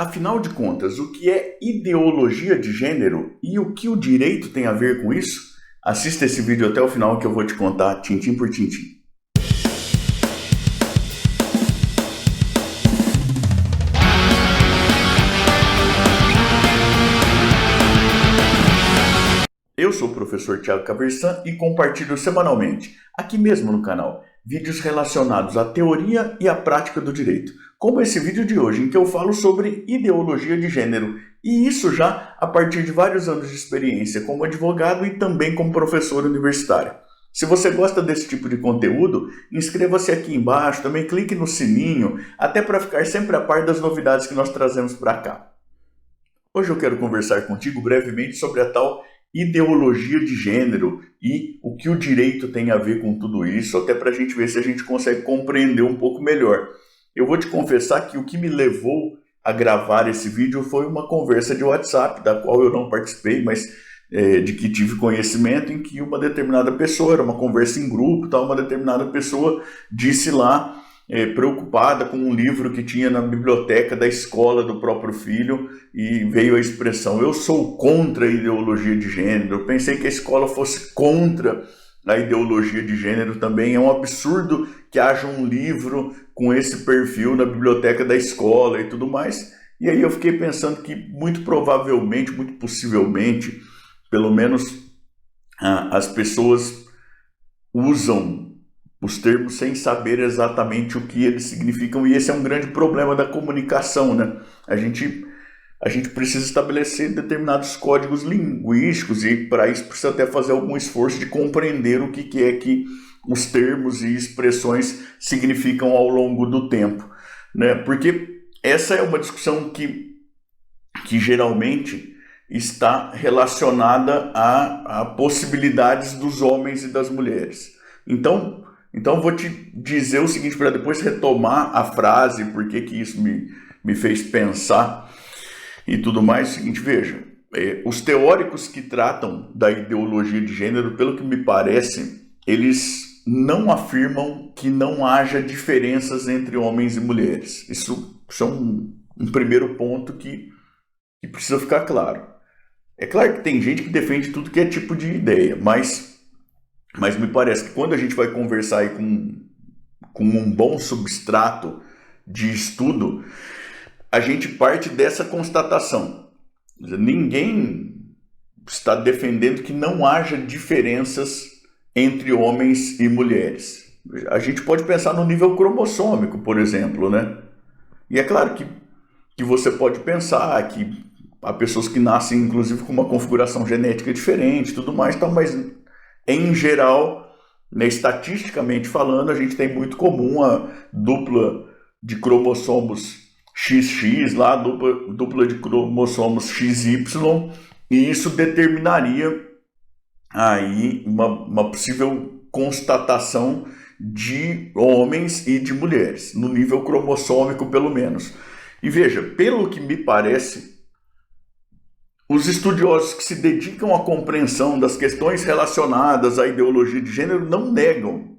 Afinal de contas, o que é ideologia de gênero e o que o direito tem a ver com isso? Assista esse vídeo até o final que eu vou te contar tintim por tintim. Eu sou o professor Thiago Caversan e compartilho semanalmente, aqui mesmo no canal, vídeos relacionados à teoria e à prática do direito, como esse vídeo de hoje, em que eu falo sobre ideologia de gênero, e isso já a partir de vários anos de experiência como advogado e também como professor universitário. Se você gosta desse tipo de conteúdo, inscreva-se aqui embaixo, também clique no sininho, até para ficar sempre a par das novidades que nós trazemos para cá. Hoje eu quero conversar contigo brevemente sobre a tal ideologia de gênero e o que o direito tem a ver com tudo isso, até para a gente ver se a gente consegue compreender um pouco melhor. Eu vou te confessar que o que me levou a gravar esse vídeo foi uma conversa de WhatsApp, da qual eu não participei, mas de que tive conhecimento, em que uma determinada pessoa, era uma conversa em grupo, uma determinada pessoa disse lá, preocupada com um livro que tinha na biblioteca da escola do próprio filho, e veio a expressão: eu sou contra a ideologia de gênero. Eu pensei que a escola fosse contra a ideologia de gênero também. É um absurdo que haja um livro com esse perfil na biblioteca da escola e tudo mais. E aí eu fiquei pensando que muito provavelmente, muito possivelmente, pelo menos as pessoas usam os termos sem saber exatamente o que eles significam, e esse é um grande problema da comunicação, né? A gente precisa estabelecer determinados códigos linguísticos, e para isso precisa até fazer algum esforço de compreender o que é que os termos e expressões significam ao longo do tempo, né? Porque essa é uma discussão que geralmente está relacionada a possibilidades dos homens e das mulheres. Então vou te dizer o seguinte, para depois retomar a frase, porque isso me fez pensar e tudo mais. É o seguinte, veja, os teóricos que tratam da ideologia de gênero, pelo que me parece, eles não afirmam que não haja diferenças entre homens e mulheres. Isso é um primeiro ponto que precisa ficar claro. É claro que tem gente que defende tudo que é tipo de ideia, mas me parece que quando a gente vai conversar aí com um bom substrato de estudo, a gente parte dessa constatação. Ninguém está defendendo que não haja diferenças entre homens e mulheres. A gente pode pensar no nível cromossômico, por exemplo, né? E é claro que você pode pensar que há pessoas que nascem, inclusive, com uma configuração genética diferente, tudo mais, mas em geral, né, estatisticamente falando, a gente tem muito comum a dupla de cromossomos XX, lá, dupla de cromossomos XY, e isso determinaria aí uma possível constatação de homens e de mulheres, no nível cromossômico pelo menos. E veja, pelo que me parece, os estudiosos que se dedicam à compreensão das questões relacionadas à ideologia de gênero não negam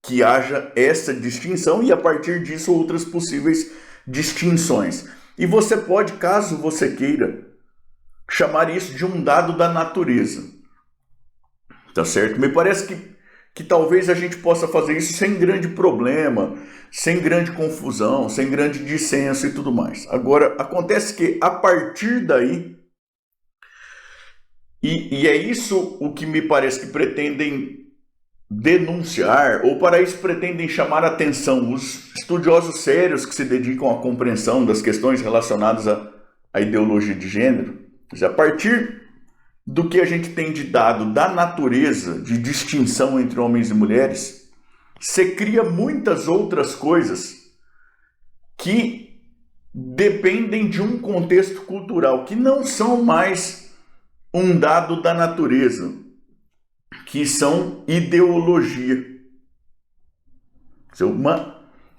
que haja essa distinção e, a partir disso, outras possíveis distinções. E você pode, caso você queira, chamar isso de um dado da natureza. Tá certo? Me parece que talvez a gente possa fazer isso sem grande problema, sem grande confusão, sem grande dissenso e tudo mais. Agora, acontece que, a partir daí, e é isso o que me parece que pretendem denunciar, ou para isso pretendem chamar a atenção os estudiosos sérios que se dedicam à compreensão das questões relacionadas à ideologia de gênero. A partir do que a gente tem de dado da natureza de distinção entre homens e mulheres, se cria muitas outras coisas que dependem de um contexto cultural, que não são mais um dado da natureza, que são ideologia.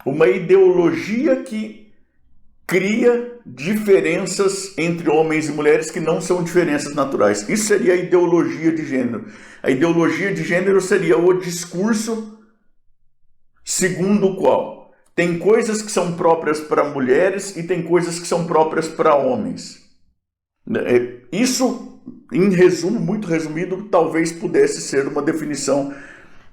Uma ideologia que cria diferenças entre homens e mulheres que não são diferenças naturais. Isso seria a ideologia de gênero. A ideologia de gênero seria o discurso segundo o qual tem coisas que são próprias para mulheres e tem coisas que são próprias para homens. Isso, em resumo, muito resumido, talvez pudesse ser uma definição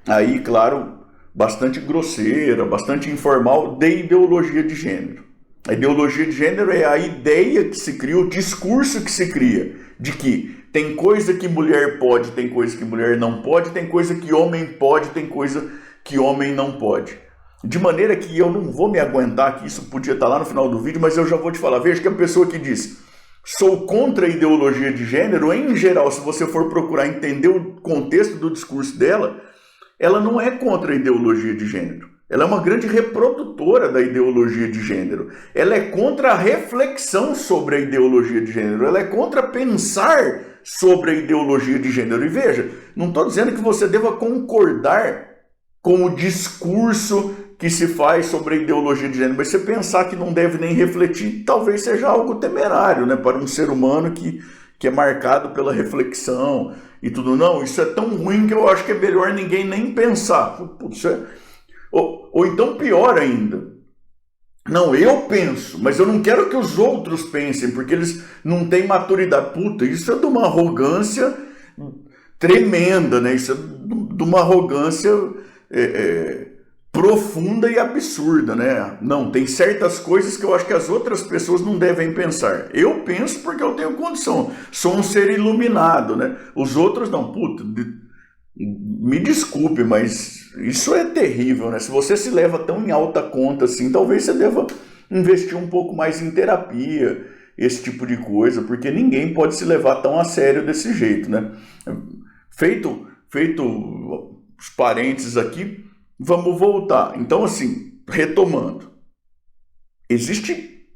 aí, claro, bastante grosseira, bastante informal de ideologia de gênero. A ideologia de gênero é a ideia que se cria, o discurso que se cria, de que tem coisa que mulher pode, tem coisa que mulher não pode, tem coisa que homem pode, tem coisa que homem não pode. De maneira que eu não vou me aguentar, que isso podia estar lá no final do vídeo, mas eu já vou te falar. Veja que a pessoa que diz, sou contra a ideologia de gênero, em geral, se você for procurar entender o contexto do discurso dela, ela não é contra a ideologia de gênero. Ela é uma grande reprodutora da ideologia de gênero. Ela é contra a reflexão sobre a ideologia de gênero. Ela é contra pensar sobre a ideologia de gênero. E veja, não estou dizendo que você deva concordar com o discurso que se faz sobre a ideologia de gênero, mas você pensar que não deve nem refletir, talvez seja algo temerário, né, para um ser humano que é marcado pela reflexão e tudo. Não, isso é tão ruim que eu acho que é melhor ninguém nem pensar. Putz, ou então pior ainda, não, eu penso, mas eu não quero que os outros pensem, porque eles não têm maturidade. Puta, isso é de uma arrogância tremenda, né? Isso é de uma arrogância profunda e absurda, né? Não, tem certas coisas que eu acho que as outras pessoas não devem pensar. Eu penso porque eu tenho condição, sou um ser iluminado, né? Os outros não, puta, me desculpe, mas isso é terrível, né? Se você se leva tão em alta conta assim, talvez você deva investir um pouco mais em terapia, esse tipo de coisa, porque ninguém pode se levar tão a sério desse jeito, né? Feito os parênteses aqui, vamos voltar. Então, assim, retomando, existe,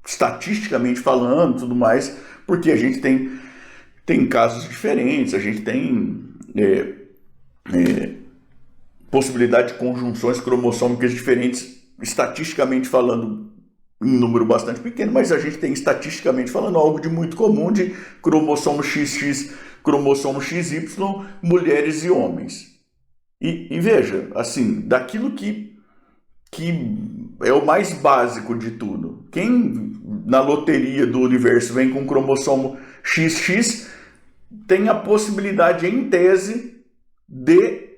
estatisticamente falando, tudo mais, porque a gente tem casos diferentes, a gente tem possibilidade de conjunções cromossômicas diferentes, estatisticamente falando, em número bastante pequeno, mas a gente tem, estatisticamente falando, algo de muito comum de cromossomo XX, cromossomo XY, mulheres e homens. E veja, assim, daquilo que é o mais básico de tudo. Quem na loteria do universo vem com um cromossomo XX tem a possibilidade, em tese, de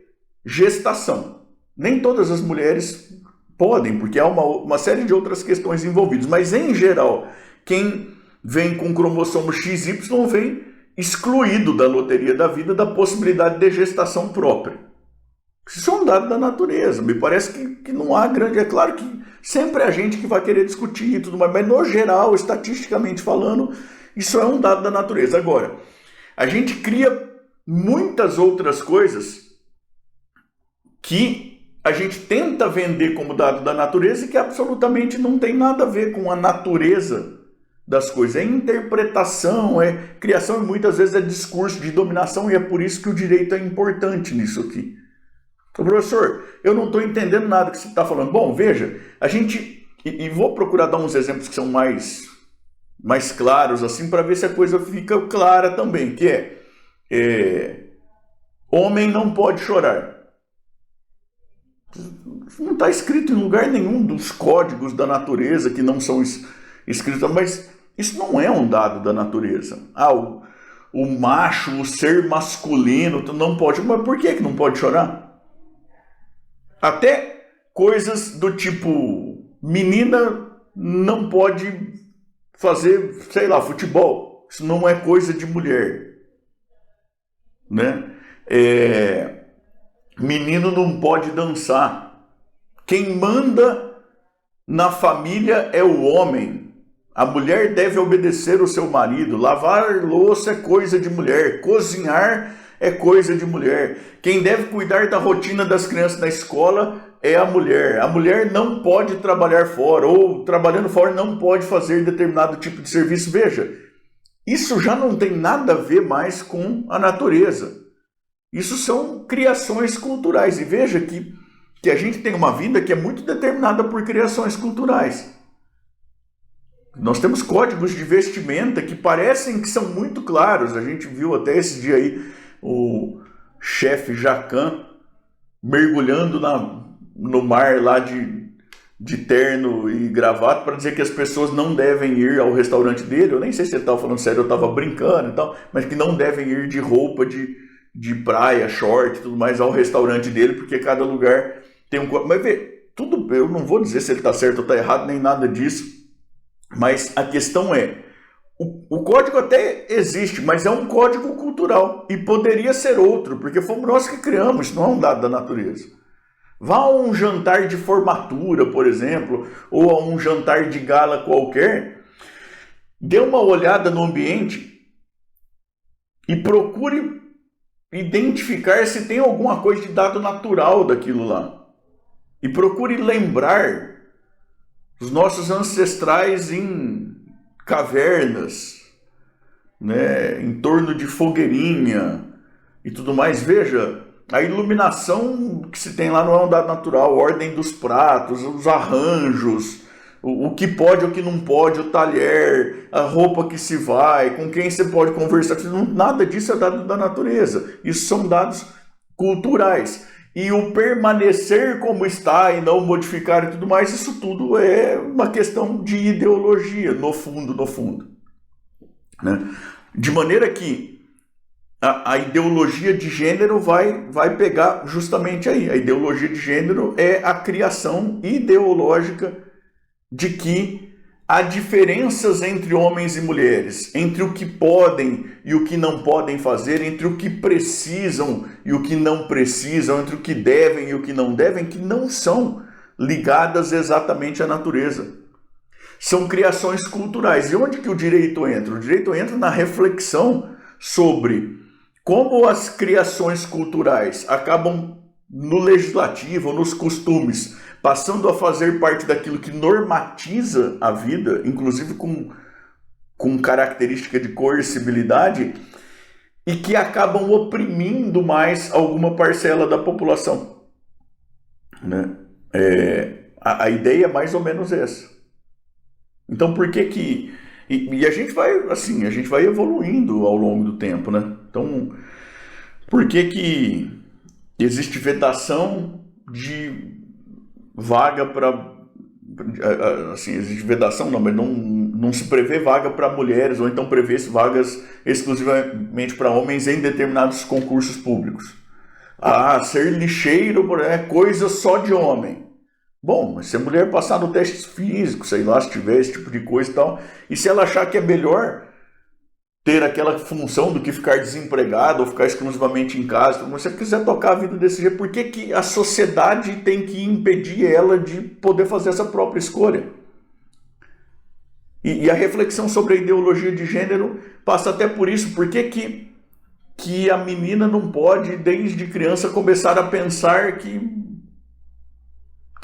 gestação. Nem todas as mulheres podem, porque há uma série de outras questões envolvidas. Mas, em geral, quem vem com cromossomo XY vem excluído da loteria da vida da possibilidade de gestação própria. Isso é um dado da natureza. Me parece que não há grande... É claro que sempre é a gente que vai querer discutir e tudo mais, mas, no geral, estatisticamente falando, isso é um dado da natureza. Agora, a gente cria muitas outras coisas que a gente tenta vender como dado da natureza e que absolutamente não tem nada a ver com a natureza das coisas. É interpretação, é criação e muitas vezes é discurso de dominação, e é por isso que o direito é importante nisso aqui. Então, professor, eu não estou entendendo nada que você está falando. Bom, veja, a gente... E vou procurar dar uns exemplos que são mais claros, assim, para ver se a coisa fica clara também, que homem não pode chorar. Não está escrito em lugar nenhum dos códigos da natureza que não são escritos, mas isso não é um dado da natureza. O macho, o ser masculino não pode, mas por que não pode chorar? Até coisas do tipo, menina não pode fazer, sei lá, futebol. Isso não é coisa de mulher, né? Menino não pode dançar. Quem manda na família é o homem. A mulher deve obedecer o seu marido. Lavar louça é coisa de mulher. Cozinhar é coisa de mulher. Quem deve cuidar da rotina das crianças na escola é a mulher. A mulher não pode trabalhar fora, ou trabalhando fora não pode fazer determinado tipo de serviço. Veja, isso já não tem nada a ver mais com a natureza. Isso são criações culturais. E veja que a gente tem uma vida que é muito determinada por criações culturais. Nós temos códigos de vestimenta que parecem que são muito claros. A gente viu até esse dia aí o chefe Jacan mergulhando no mar lá de de terno e gravata para dizer que as pessoas não devem ir ao restaurante dele. Eu nem sei se ele estava falando sério, eu estava brincando e tal, mas que não devem ir de roupa de praia, short e tudo mais ao restaurante dele, porque cada lugar tem um... Mas vê, tudo, eu não vou dizer se ele está certo ou está errado, nem nada disso, mas a questão é, o código até existe, mas é um código cultural e poderia ser outro, porque fomos nós que criamos, isso não é um dado da natureza. Vá a um jantar de formatura, por exemplo, ou a um jantar de gala qualquer, dê uma olhada no ambiente e procure identificar se tem alguma coisa de dado natural daquilo lá. E procure lembrar os nossos ancestrais em cavernas, né, em torno de fogueirinha e tudo mais. Veja, a iluminação que se tem lá não é um dado natural, a ordem dos pratos, os arranjos, o que pode, o que não pode, o talher, a roupa que se vai, com quem você pode conversar, nada disso é dado da natureza. Isso são dados culturais. E o permanecer como está e não modificar e tudo mais, isso tudo é uma questão de ideologia, no fundo. Né? De maneira que a ideologia de gênero vai pegar justamente aí. A ideologia de gênero é a criação ideológica de que há diferenças entre homens e mulheres, entre o que podem e o que não podem fazer, entre o que precisam e o que não precisam, entre o que devem e o que não devem, que não são ligadas exatamente à natureza. São criações culturais. E onde que o direito entra? O direito entra na reflexão sobre como as criações culturais acabam no legislativo, nos costumes, passando a fazer parte daquilo que normatiza a vida, inclusive com característica de coercibilidade, e que acabam oprimindo mais alguma parcela da população. Né? A ideia é mais ou menos essa. Então, por que que... E a gente vai, assim, a gente vai evoluindo ao longo do tempo, né? Então, por que que existe vedação de vaga para... Assim, existe vedação, não, mas não se prevê vaga para mulheres, ou então prevê-se vagas exclusivamente para homens em determinados concursos públicos. Ser lixeiro é coisa só de homem. Bom, mas se a mulher passar no teste físico, sei lá, se tiver esse tipo de coisa e tal, e se ela achar que é melhor ter aquela função do que ficar desempregado ou ficar exclusivamente em casa, se você quiser tocar a vida desse jeito, por que que a sociedade tem que impedir ela de poder fazer essa própria escolha? E a reflexão sobre a ideologia de gênero passa até por isso. Por que que a menina não pode, desde criança, começar a pensar que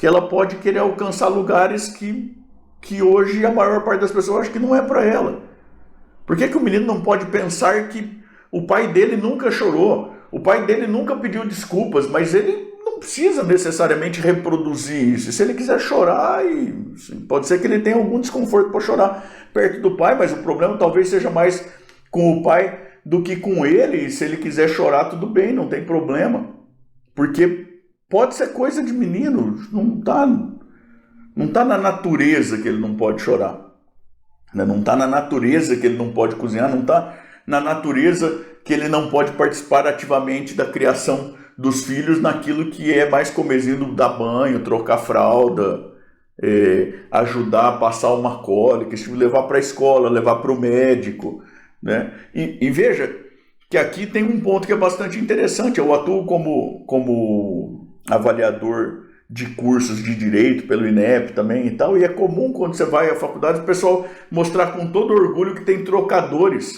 ela pode querer alcançar lugares que hoje a maior parte das pessoas acha que não é para ela? Por que que o menino não pode pensar que o pai dele nunca chorou, o pai dele nunca pediu desculpas, mas ele não precisa necessariamente reproduzir isso? E se ele quiser chorar, pode ser que ele tenha algum desconforto para chorar perto do pai, mas o problema talvez seja mais com o pai do que com ele. E se ele quiser chorar, tudo bem, não tem problema, porque pode ser coisa de menino, não tá na natureza que ele não pode chorar, né? Não está na natureza que ele não pode cozinhar, não está na natureza que ele não pode participar ativamente da criação dos filhos naquilo que é mais comezinho, dar banho, trocar fralda, ajudar a passar uma cólica, levar para a escola, levar para o médico, né? E veja que aqui tem um ponto que é bastante interessante. Eu atuo como avaliador de cursos de direito pelo INEP também e tal, e é comum quando você vai à faculdade o pessoal mostrar com todo orgulho que tem trocadores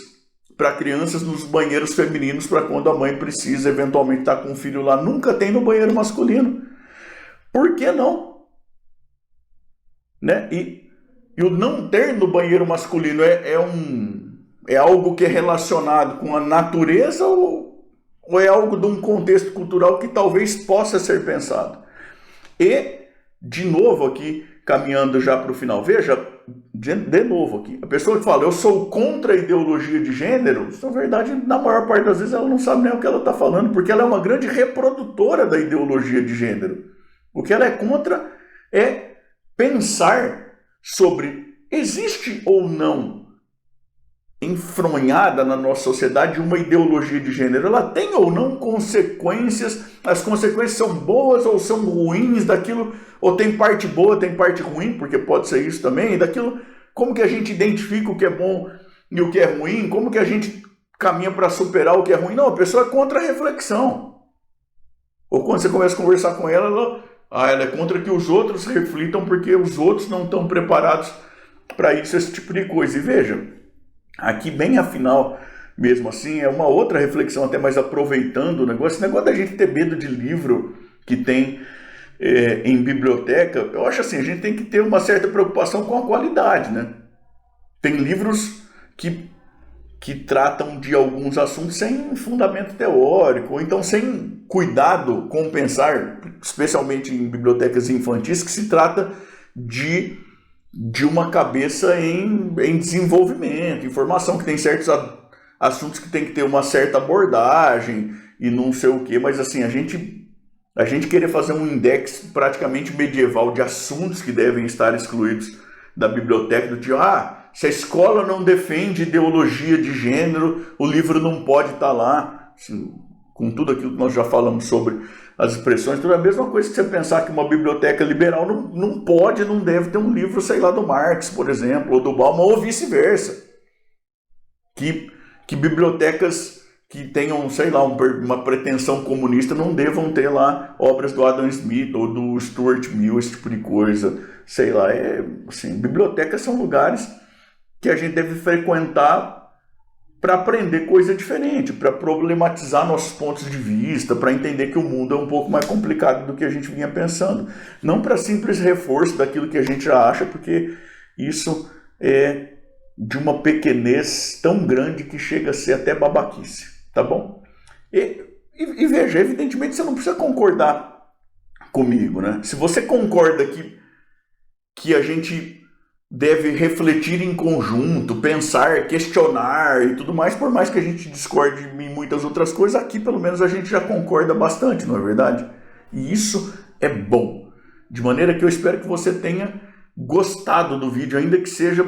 para crianças nos banheiros femininos para quando a mãe precisa eventualmente estar com o filho lá. Nunca tem no banheiro masculino. Por que não? Né? E o não ter no banheiro masculino é algo que é relacionado com a natureza ou é algo de um contexto cultural que talvez possa ser pensado? E, de novo aqui, caminhando já para o final, veja, de novo aqui, a pessoa que fala, eu sou contra a ideologia de gênero, na verdade, na maior parte das vezes ela não sabe nem o que ela está falando, porque ela é uma grande reprodutora da ideologia de gênero. O que ela é contra é pensar sobre existe ou não enfronhada na nossa sociedade uma ideologia de gênero, ela tem ou não consequências, as consequências são boas ou são ruins daquilo, ou tem parte boa, tem parte ruim, porque pode ser isso também, e daquilo, como que a gente identifica o que é bom e o que é ruim, como que a gente caminha para superar o que é ruim. Não, a pessoa é contra a reflexão. Ou quando você começa a conversar com ela, ela é contra que os outros reflitam porque os outros não estão preparados para isso, esse tipo de coisa. E veja, aqui bem afinal, mesmo assim, é uma outra reflexão, até mais aproveitando o negócio, esse negócio da gente ter medo de livro que tem em biblioteca, eu acho assim, a gente tem que ter uma certa preocupação com a qualidade, né? Tem livros que tratam de alguns assuntos sem fundamento teórico, ou então sem cuidado com pensar, especialmente em bibliotecas infantis, que se trata de uma cabeça em desenvolvimento, informação, que tem certos assuntos que tem que ter uma certa abordagem e não sei o quê, mas assim, a gente querer fazer um index praticamente medieval de assuntos que devem estar excluídos da biblioteca, do tipo, se a escola não defende ideologia de gênero, o livro não pode estar lá, assim, com tudo aquilo que nós já falamos sobre as expressões, tudo é a mesma coisa que você pensar que uma biblioteca liberal não pode, não deve ter um livro, sei lá, do Marx, por exemplo, ou do Bauman, ou vice-versa. Que bibliotecas que tenham, sei lá, uma pretensão comunista não devam ter lá obras do Adam Smith ou do Stuart Mill, esse tipo de coisa, sei lá. Assim, bibliotecas são lugares que a gente deve frequentar para aprender coisa diferente, para problematizar nossos pontos de vista, para entender que o mundo é um pouco mais complicado do que a gente vinha pensando. Não para simples reforço daquilo que a gente já acha, porque isso é de uma pequenez tão grande que chega a ser até babaquice, tá bom? E veja, evidentemente você não precisa concordar comigo, né? Se você concorda que a gente deve refletir em conjunto, pensar, questionar e tudo mais, por mais que a gente discorde em muitas outras coisas, aqui pelo menos a gente já concorda bastante, não é verdade? E isso é bom. De maneira que eu espero que você tenha gostado do vídeo, ainda que seja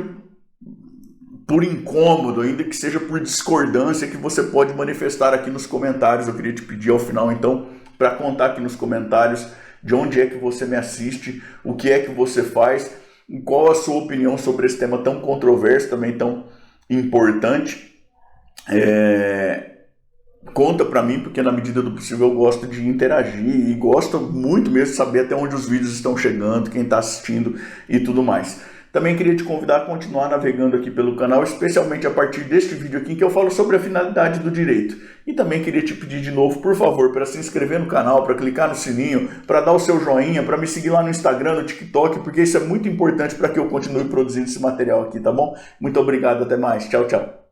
por incômodo, ainda que seja por discordância, que você pode manifestar aqui nos comentários. Eu queria te pedir ao final, então, para contar aqui nos comentários de onde é que você me assiste, o que é que você faz, e qual a sua opinião sobre esse tema tão controverso, também tão importante. Conta para mim, porque na medida do possível eu gosto de interagir e gosto muito mesmo de saber até onde os vídeos estão chegando, quem está assistindo e tudo mais. Também queria te convidar a continuar navegando aqui pelo canal, especialmente a partir deste vídeo aqui, em que eu falo sobre a finalidade do direito. E também queria te pedir de novo, por favor, para se inscrever no canal, para clicar no sininho, para dar o seu joinha, para me seguir lá no Instagram, no TikTok, porque isso é muito importante para que eu continue produzindo esse material aqui, tá bom? Muito obrigado, até mais. Tchau, tchau.